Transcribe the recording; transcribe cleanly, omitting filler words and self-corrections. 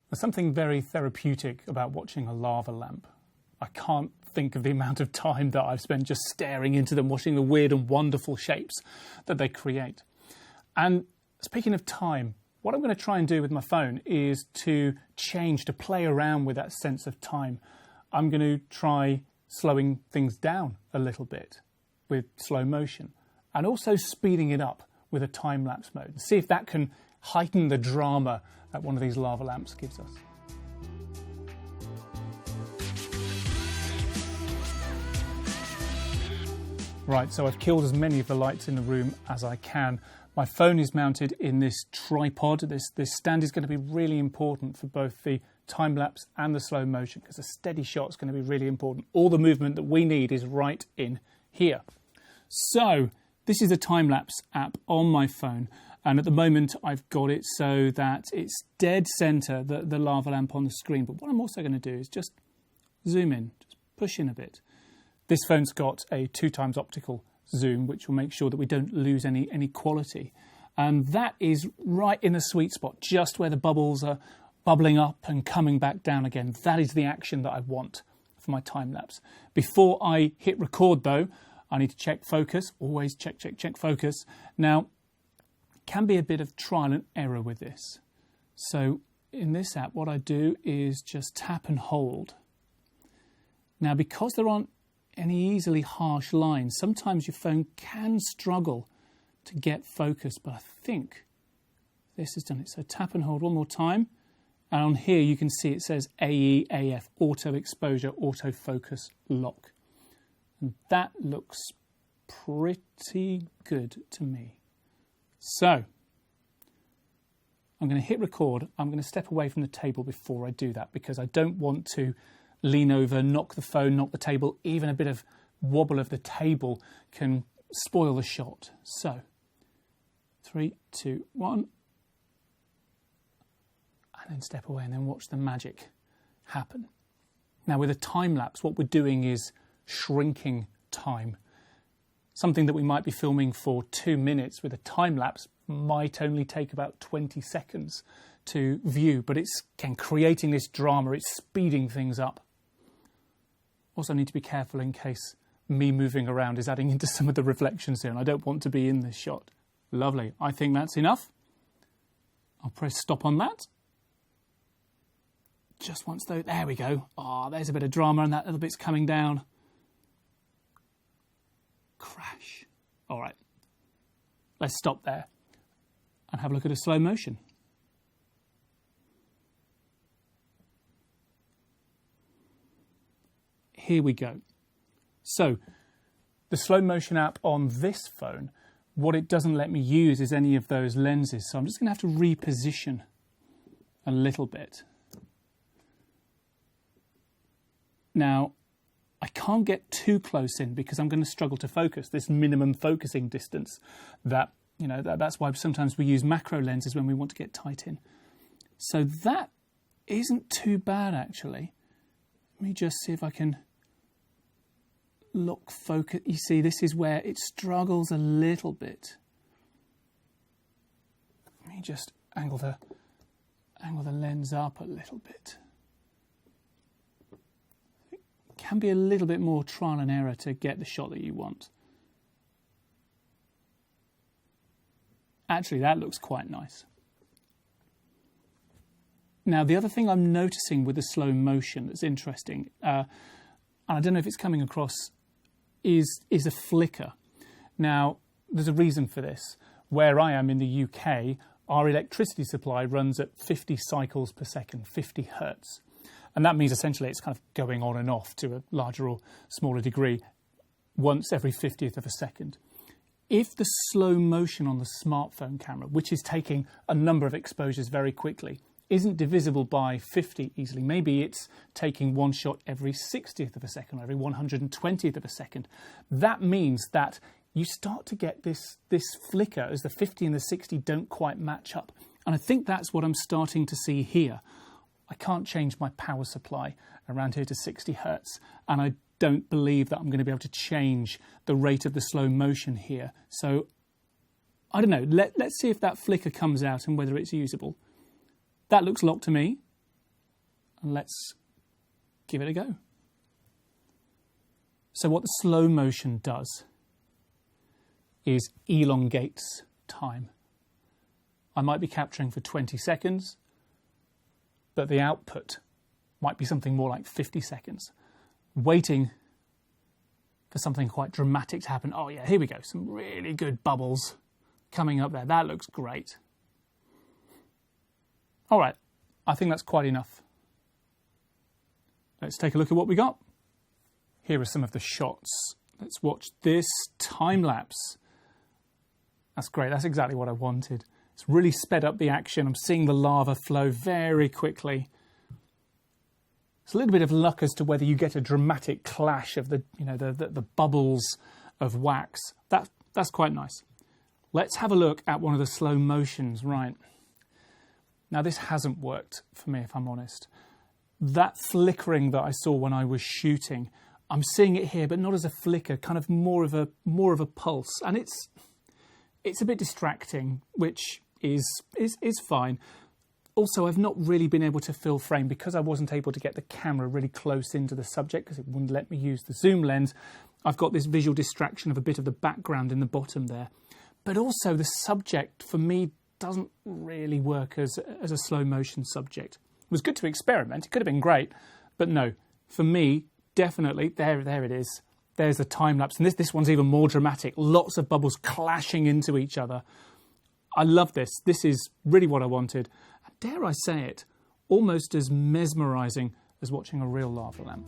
There's something very therapeutic about watching a lava lamp. I can't think of the amount of time that I've spent just staring into them, watching the weird and wonderful shapes that they create. And speaking of time, what I'm going to try and do with my phone is to play around with that sense of time. I'm going to try slowing things down a little bit with slow motion and also speeding it up with a time-lapse mode and see if that can heighten the drama that one of these lava lamps gives us. Right, so I've killed as many of the lights in the room as I can. My phone is mounted in this tripod. This stand is going to be really important for both the time-lapse and the slow motion because a steady shot is going to be really important. All the movement that we need is right in here. So this is a time-lapse app on my phone, and at the moment I've got it so that it's dead center, the lava lamp on the screen. But what I'm also going to do is just zoom in, just push in a bit. This phone's got a 2x optical zoom, which will make sure that we don't lose any quality. And that is right in the sweet spot, just where the bubbles are bubbling up and coming back down again. That is the action that I want for my time-lapse. Before I hit record, though, I need to check focus. Always check focus. Now, it can be a bit of trial and error with this. So in this app, what I do is just tap and hold. Now, because there aren't any easily harsh lines, sometimes your phone can struggle to get focus, but I think this has done it. So tap and hold one more time, and on here you can see it says AEAF, auto exposure, auto focus lock, and that looks pretty good to me. So I'm going to hit record. I'm going to step away from the table before I do that because I don't want to lean over, knock the phone, knock the table. Even a bit of wobble of the table can spoil the shot. So, 3, 2, 1. And then step away and then watch the magic happen. Now with a time-lapse, what we're doing is shrinking time. Something that we might be filming for 2 minutes with a time-lapse might only take about 20 seconds to view, but it's, again, creating this drama, it's speeding things up. Also need to be careful in case me moving around is adding into some of the reflections here, and I don't want to be in this shot. Lovely. I think that's enough. I'll press stop on that. Just once though, there we go. Ah, there's a bit of drama and that little bit's coming down. Crash. All right. Let's stop there and have a look at a slow motion. Here we go. So the slow motion app on this phone, what it doesn't let me use is any of those lenses. So I'm just going to have to reposition a little bit. Now, I can't get too close in because I'm going to struggle to focus, this minimum focusing distance that, you know, that's why sometimes we use macro lenses when we want to get tight in. So that isn't too bad, actually. Let me just see if I can look focus. You see, this is where it struggles a little bit. Let me just angle the lens up a little bit. It can be a little bit more trial and error to get the shot that you want. Actually, that looks quite nice. Now, the other thing I'm noticing with the slow motion that's interesting, and I don't know if it's coming across, is a flicker. Now, there's a reason for this. Where I am in the UK, our electricity supply runs at 50 cycles per second, 50 hertz. And that means essentially it's kind of going on and off to a larger or smaller degree once every 50th of a second. If the slow motion on the smartphone camera, which is taking a number of exposures very quickly, isn't divisible by 50 easily, maybe it's taking one shot every 60th of a second, or every 120th of a second, that means that you start to get this flicker as the 50 and the 60 don't quite match up. And I think that's what I'm starting to see here. I can't change my power supply around here to 60 hertz, and I don't believe that I'm going to be able to change the rate of the slow motion here. So, I don't know, let's see if that flicker comes out and whether it's usable. That looks locked to me. and let's give it a go. So what the slow motion does is elongates time. I might be capturing for 20 seconds, but the output might be something more like 50 seconds. Waiting for something quite dramatic to happen. Oh yeah, here we go. Some really good bubbles coming up there. That looks great. All right, I think that's quite enough. Let's take a look at what we got. Here are some of the shots. Let's watch this time lapse. That's great. That's exactly what I wanted. It's really sped up the action. I'm seeing the lava flow very quickly. It's a little bit of luck as to whether you get a dramatic clash of the bubbles of wax. That's quite nice. Let's have a look at one of the slow motions. Right. Now this hasn't worked for me, if I'm honest. That flickering that I saw when I was shooting, I'm seeing it here, but not as a flicker, kind of more of a pulse, and it's a bit distracting, which is fine. Also, I've not really been able to fill frame because I wasn't able to get the camera really close into the subject because it wouldn't let me use the zoom lens. I've got this visual distraction of a bit of the background in the bottom there. But also the subject, for me, doesn't really work as a slow motion subject. It was good to experiment. It could have been great. But no, for me, definitely, there it is. There's the time lapse. And this one's even more dramatic. Lots of bubbles clashing into each other. I love this. This is really what I wanted. Dare I say it, almost as mesmerising as watching a real lava lamp.